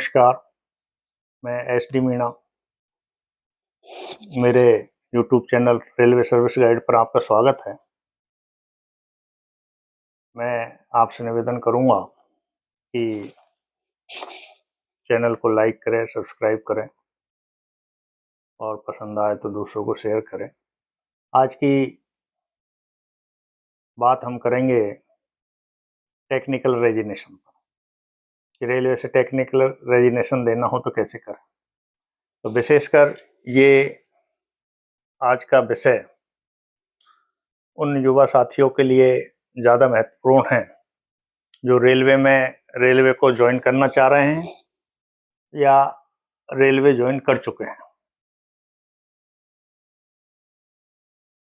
नमस्कार, मैं S D Meena. मेरे YouTube channel railway service guide पर आपका स्वागत है। मैं आपसे निवेदन करूंगा कि चैनल को लाइक करें, सब्सक्राइब करें और पसंद आए तो दूसरों को शेयर करें। आज की बात हम करेंगे टेक्निकल रेजिग्नेशन पर कि रेलवे से टेक्निकल रेजिग्नेशन देना हो तो कैसे करें। तो विशेषकर ये आज का विषय उन युवा साथियों के लिए ज़्यादा महत्वपूर्ण है जो रेलवे को ज्वाइन करना चाह रहे हैं या रेलवे ज्वाइन कर चुके हैं।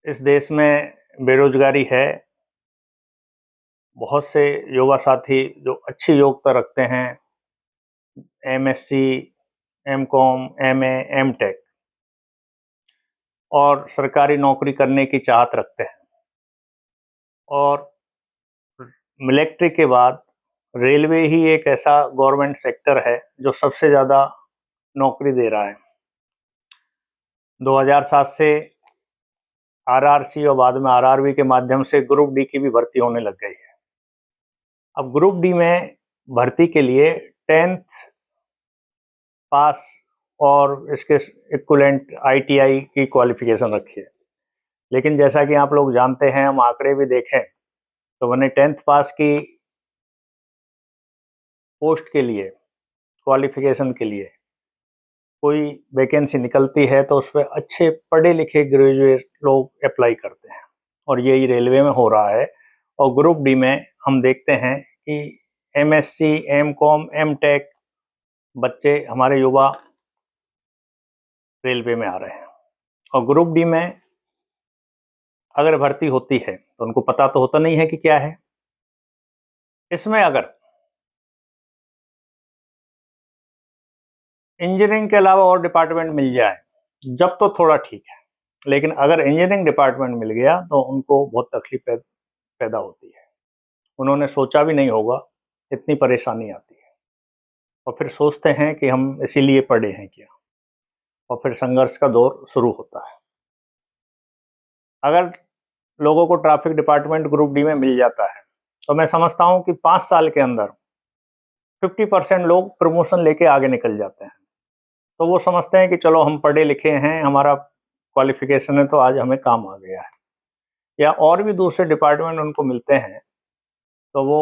इस देश में बेरोजगारी है। बहुत से युवा साथी जो अच्छी योग्यता रखते हैं, एमएससी, एमकॉम, एमए, एमटेक और सरकारी नौकरी करने की चाहत रखते हैं, और मिलिट्री के बाद रेलवे ही एक ऐसा गवर्नमेंट सेक्टर है जो सबसे ज़्यादा नौकरी दे रहा है। 2007 से आरआरसी और बाद में आरआरबी के माध्यम से ग्रुप डी की भी भर्ती होने लग गई है। अब ग्रुप डी में भर्ती के लिए 10th पास और इसके इक्विवेलेंट आईटीआई की क्वालिफिकेशन रखी है। लेकिन जैसा कि आप लोग जानते हैं, हम आंकड़े भी देखें तो मैंने 10th पास की पोस्ट के लिए, क्वालिफिकेशन के लिए कोई वैकेंसी निकलती है तो उस पर अच्छे पढ़े लिखे ग्रेजुएट लोग अप्लाई करते हैं, और यही रेलवे में हो रहा है। और ग्रुप डी में हम देखते हैं कि एमएससी, एमकॉम, एमटेक बच्चे हमारे युवा रेलवे में आ रहे हैं। और ग्रुप डी में अगर भर्ती होती है तो उनको पता तो होता नहीं है कि क्या है। इसमें अगर इंजीनियरिंग के अलावा और डिपार्टमेंट मिल जाए जब तो थोड़ा ठीक है, लेकिन अगर इंजीनियरिंग डिपार्टमेंट मिल गया तो उनको बहुत तकलीफ पैदा होती है। उन्होंने सोचा भी नहीं होगा, इतनी परेशानी आती है, और फिर सोचते हैं कि हम इसीलिए पढ़े हैं क्या, और फिर संघर्ष का दौर शुरू होता है। अगर लोगों को ट्रैफिक डिपार्टमेंट ग्रुप डी में मिल जाता है तो मैं समझता हूं कि 5 साल के अंदर 50% लोग प्रमोशन लेके आगे निकल जाते हैं। तो वो समझते हैं कि चलो हम पढ़े लिखे हैं, हमारा क्वालिफिकेशन है तो आज हमें काम आ गया है, या और भी दूसरे डिपार्टमेंट उनको मिलते हैं तो वो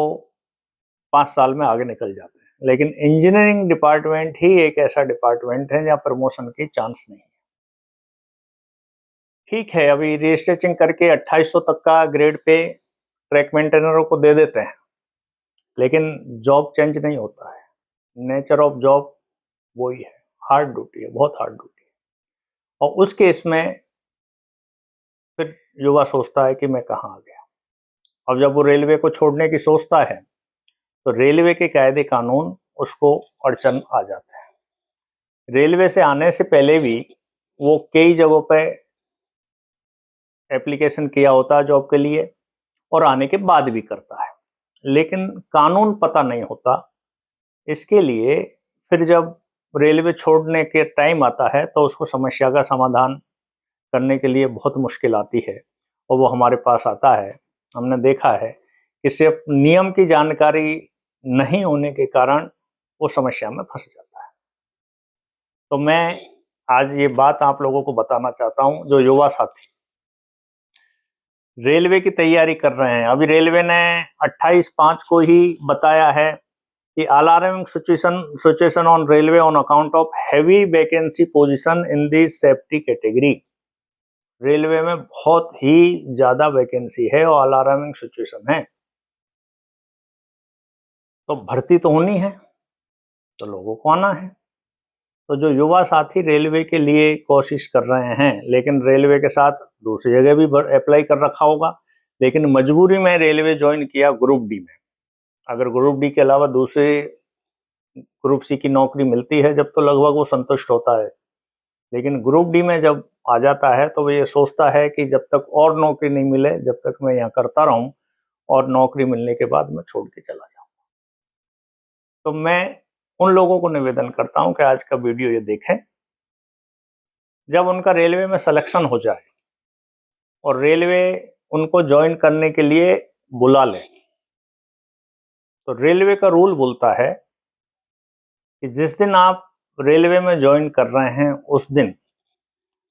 5 साल में आगे निकल जाते हैं। लेकिन इंजीनियरिंग डिपार्टमेंट ही एक ऐसा डिपार्टमेंट है जहाँ प्रमोशन की चांस नहीं है। ठीक है, अभी रजिस्ट्रेशन करके 2800 तक का ग्रेड पे ट्रैक मेंटेनरों को दे देते हैं, लेकिन जॉब चेंज नहीं होता है। नेचर ऑफ जॉब वही है, हार्ड ड्यूटी है, बहुत हार्ड ड्यूटी है। और उस केस में फिर युवा सोचता है कि मैं कहाँ आ गया। अब जब वो रेलवे को छोड़ने की सोचता है तो रेलवे के कायदे कानून उसको अड़चन आ जाते हैं। रेलवे से आने से पहले भी वो कई जगहों पे एप्लीकेशन किया होता है जॉब के लिए, और आने के बाद भी करता है, लेकिन कानून पता नहीं होता। इसके लिए फिर जब रेलवे छोड़ने के टाइम आता है तो उसको समस्या का समाधान करने के लिए बहुत मुश्किल आती है, और वो हमारे पास आता है। हमने देखा है कि सिर्फ नियम की जानकारी नहीं होने के कारण वो समस्या में फंस जाता है। तो मैं आज ये बात आप लोगों को बताना चाहता हूँ, जो युवा साथी रेलवे की तैयारी कर रहे हैं। अभी रेलवे ने 28/5 को ही बताया है कि alarming situation on railway on account of heavy vacancy position in the safety category. Railway में बहुत ही ज्यादा वैकेंसी है और अलार्मिंग सिचुएशन है, तो भर्ती तो होनी है, तो लोगों को आना है। तो जो युवा साथी रेलवे के लिए कोशिश कर रहे हैं, लेकिन रेलवे के साथ दूसरी जगह भी अप्लाई कर रखा होगा, लेकिन मजबूरी में रेलवे ज्वाइन किया ग्रुप डी में। अगर ग्रुप डी के अलावा दूसरे ग्रुप सी की नौकरी मिलती है जब, तो लगभग वो संतुष्ट होता है। लेकिन ग्रुप डी में जब आ जाता है तो वो ये सोचता है कि जब तक और नौकरी नहीं मिले, जब तक मैं यहाँ करता रहूं, और नौकरी मिलने के बाद मैं छोड़ के चला जाऊँ। तो मैं उन लोगों को निवेदन करता हूं कि आज का वीडियो ये देखें। जब उनका रेलवे में सिलेक्शन हो जाए और रेलवे उनको ज्वाइन करने के लिए बुला ले, तो रेलवे का रूल बोलता है कि जिस दिन आप रेलवे में ज्वाइन कर रहे हैं उस दिन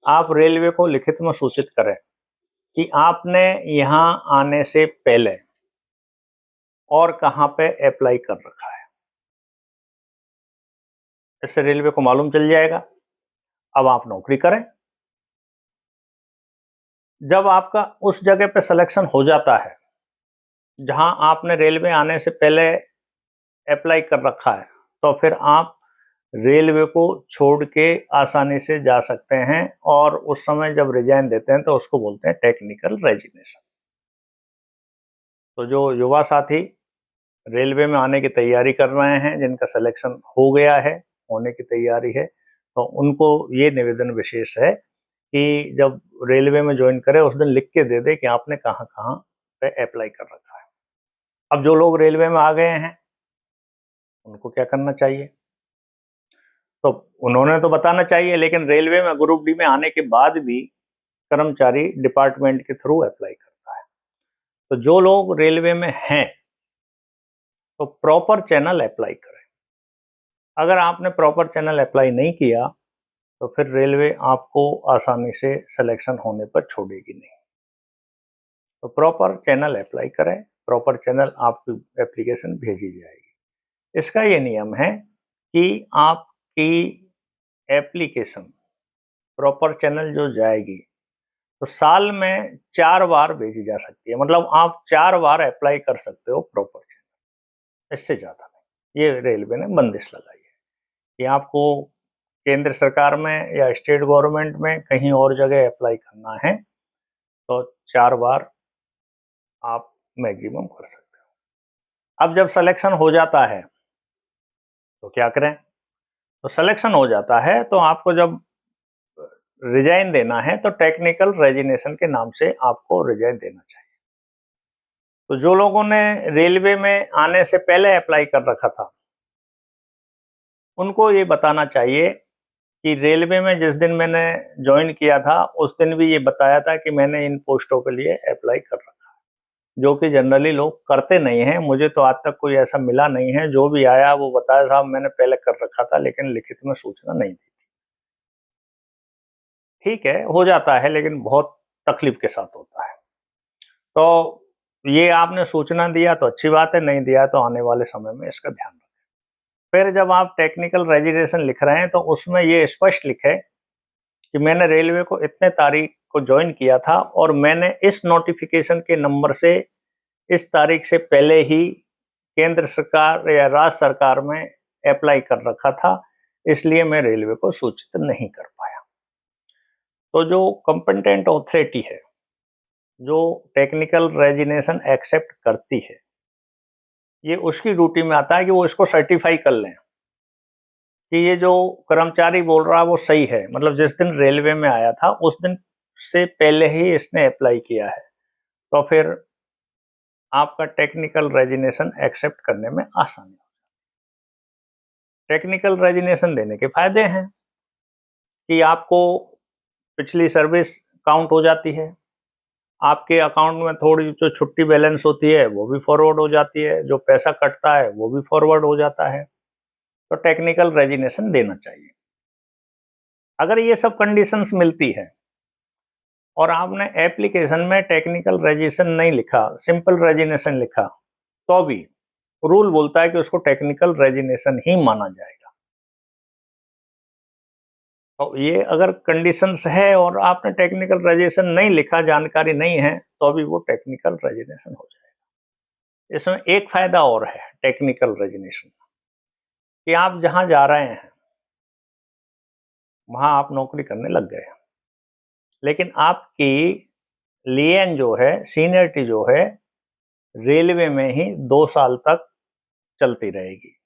आप रेलवे को लिखित में सूचित करें कि आपने यहाँ आने से पहले और कहाँ पे अप्लाई कर रखा है। इससे रेलवे को मालूम चल जाएगा। अब आप नौकरी करें। जब आपका उस जगह पे सिलेक्शन हो जाता है जहां आपने रेलवे आने से पहले अप्लाई कर रखा है, तो फिर आप रेलवे को छोड़ के आसानी से जा सकते हैं। और उस समय जब रिजाइन देते हैं तो उसको बोलते हैं टेक्निकल रेजिग्नेशन। तो जो युवा साथी रेलवे में आने की तैयारी कर रहे हैं, जिनका सिलेक्शन हो गया है, होने की तैयारी है, तो उनको ये निवेदन विशेष है कि जब रेलवे में ज्वाइन करें उस दिन लिख के दे दे कि आपने कहाँ कहाँ पे अप्लाई कर रखा है। अब जो लोग रेलवे में आ गए हैं उनको क्या करना चाहिए? तो उन्होंने तो बताना चाहिए, लेकिन रेलवे में ग्रुप डी में आने के बाद भी कर्मचारी डिपार्टमेंट के थ्रू अप्लाई करता है। तो जो लोग रेलवे में हैं तो प्रॉपर चैनल अप्लाई करें। अगर आपने प्रॉपर चैनल अप्लाई नहीं किया तो फिर रेलवे आपको आसानी से सिलेक्शन होने पर छोड़ेगी नहीं। तो प्रॉपर चैनल अप्लाई करें, प्रॉपर चैनल आपकी एप्लीकेशन भेजी जाएगी। इसका ये नियम है कि आपकी एप्लीकेशन प्रॉपर चैनल जो जाएगी तो साल में 4 बार भेजी जा सकती है। मतलब आप 4 बार अप्लाई कर सकते हो प्रॉपर चैनल, इससे ज़्यादा नहीं। ये रेलवे ने बंदिश लगाई है कि आपको केंद्र सरकार में या स्टेट गवर्नमेंट में कहीं और जगह अप्लाई करना है तो 4 बार आप मैक्सिमम कर सकते हो। अब जब सिलेक्शन हो जाता है तो क्या करें? तो सिलेक्शन हो जाता है तो आपको जब रिजाइन देना है तो टेक्निकल रेजिग्नेशन के नाम से आपको रिजाइन देना चाहिए। तो जो लोगों ने रेलवे में आने से पहले अप्लाई कर रखा था उनको ये बताना चाहिए कि रेलवे में जिस दिन मैंने ज्वाइन किया था उस दिन भी ये बताया था कि मैंने इन पोस्टों के लिए अप्लाई कर रखा है, जो कि जनरली लोग करते नहीं हैं। मुझे तो आज तक कोई ऐसा मिला नहीं है। जो भी आया वो बताया साहब मैंने पहले कर रखा था लेकिन लिखित में सूचना नहीं दी थी। ठीक है, हो जाता है, लेकिन बहुत तकलीफ के साथ होता है। तो ये आपने सूचना दिया तो अच्छी बात है, नहीं दिया तो आने वाले समय में इसका ध्यान रखें। फिर जब आप टेक्निकल रेजिग्नेशन लिख रहे हैं तो उसमें ये स्पष्ट लिखे कि मैंने रेलवे को इतने तारीख को ज्वाइन किया था और मैंने इस नोटिफिकेशन के नंबर से इस तारीख से पहले ही केंद्र सरकार या राज्य सरकार में अप्लाई कर रखा था, इसलिए मैं रेलवे को सूचित नहीं कर पाया। तो जो कंपिटेंट ऑथोरिटी है, जो टेक्निकल रेजिग्नेशन एक्सेप्ट करती है, ये उसकी ड्यूटी में आता है कि वो इसको सर्टिफाई कर लें कि ये जो कर्मचारी बोल रहा है वो सही है। मतलब जिस दिन रेलवे में आया था उस दिन से पहले ही इसने अप्लाई किया है, तो फिर आपका टेक्निकल रेजिग्नेशन एक्सेप्ट करने में आसानी हो। टेक्निकल रेजिग्नेशन देने के फायदे हैं कि आपको पिछली सर्विस काउंट हो जाती है, आपके अकाउंट में थोड़ी जो छुट्टी बैलेंस होती है वो भी फॉरवर्ड हो जाती है, जो पैसा कटता है वो भी फॉरवर्ड हो जाता है। तो टेक्निकल रेजिग्नेशन देना चाहिए। अगर ये सब कंडीशंस मिलती है और आपने एप्लीकेशन में टेक्निकल रेजिग्नेशन नहीं लिखा, सिंपल रेजिग्नेशन लिखा, तो भी रूल बोलता है कि उसको टेक्निकल रेजिग्नेशन ही माना जाएगा। तो ये अगर कंडीशंस है और आपने टेक्निकल रेजिग्नेशन नहीं लिखा, जानकारी नहीं है, तो भी वो टेक्निकल रेजिग्नेशन हो जाएगा। इसमें एक फायदा और है टेक्निकल रेजिग्नेशन कि आप जहां जा रहे हैं वहां आप नौकरी करने लग गए, लेकिन आपकी लियन जो है, सीनियरिटी जो है, रेलवे में ही 2 साल तक चलती रहेगी।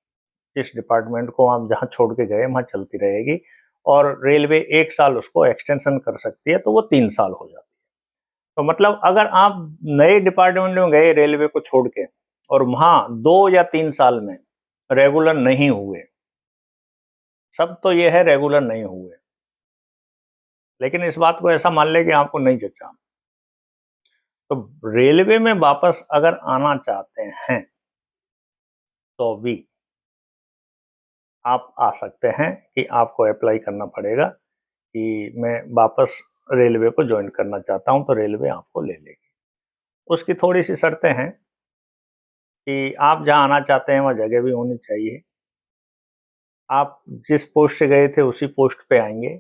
जिस डिपार्टमेंट को आप जहां छोड़ के गए वहां चलती रहेगी और रेलवे 1 साल उसको एक्सटेंशन कर सकती है, तो वो 3 साल हो जाती है। तो मतलब अगर आप नए डिपार्टमेंट में गए रेलवे को छोड़ के और वहां 2 या 3 साल में रेगुलर नहीं हुए सब तो ये है रेगुलर नहीं हुए, लेकिन इस बात को ऐसा मान ले कि आपको नहीं जचा, तो रेलवे में वापस अगर आना चाहते हैं तो भी आप आ सकते हैं कि आपको अप्लाई करना पड़ेगा कि मैं वापस रेलवे को ज्वाइन करना चाहता हूं, तो रेलवे आपको ले लेगी। उसकी थोड़ी सी शर्तें हैं कि आप जहां आना चाहते हैं वहां जगह भी होनी चाहिए, आप जिस पोस्ट से गए थे उसी पोस्ट पे आएंगे,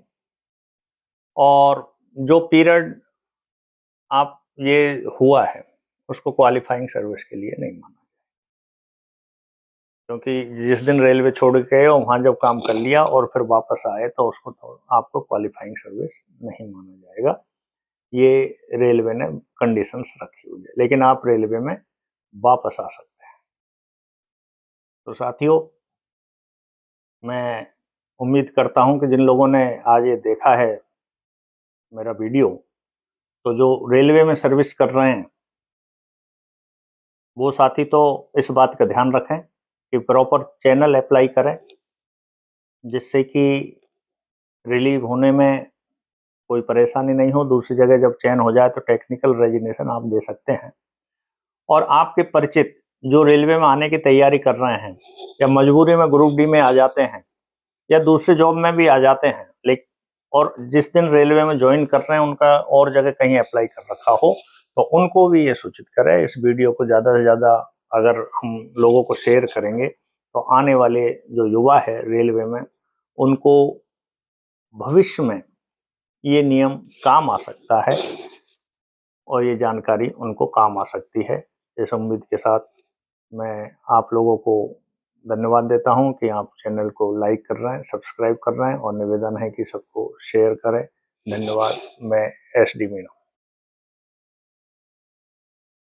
और जो पीरियड आप ये हुआ है उसको क्वालिफाइंग सर्विस के लिए नहीं माना, क्योंकि जिस दिन रेलवे छोड़ के गए वहां जब काम कर लिया और फिर वापस आए तो उसको तो आपको क्वालिफाइंग सर्विस नहीं माना जाएगा। ये रेलवे ने कंडीशंस रखी हुई है, लेकिन आप रेलवे में वापस आ सकते हैं। तो साथियों, मैं उम्मीद करता हूं कि जिन लोगों ने आज ये देखा है मेरा वीडियो, तो जो रेलवे में सर्विस कर रहे हैं वो साथी तो इस बात का ध्यान रखें कि प्रॉपर चैनल अप्लाई करें, जिससे कि रिलीव होने में कोई परेशानी नहीं हो। दूसरी जगह जब चयन हो जाए तो टेक्निकल रेजिग्नेशन आप दे सकते हैं। और आपके परिचित जो रेलवे में आने की तैयारी कर रहे हैं या मजबूरी में ग्रुप डी में आ जाते हैं या दूसरे जॉब में भी आ जाते हैं, लेकिन और जिस दिन रेलवे में ज्वाइन कर रहे हैं उनका और जगह कहीं अप्लाई कर रखा हो, तो उनको भी ये सूचित करें। इस वीडियो को ज़्यादा से ज़्यादा अगर हम लोगों को शेयर करेंगे तो आने वाले जो युवा है रेलवे में, उनको भविष्य में ये नियम काम आ सकता है और ये जानकारी उनको काम आ सकती है। इस उम्मीद के साथ मैं आप लोगों को धन्यवाद देता हूं कि आप चैनल को लाइक कर रहे हैं, सब्सक्राइब कर रहे हैं, और निवेदन है कि सबको शेयर करें। धन्यवाद। मैं SD मीणा।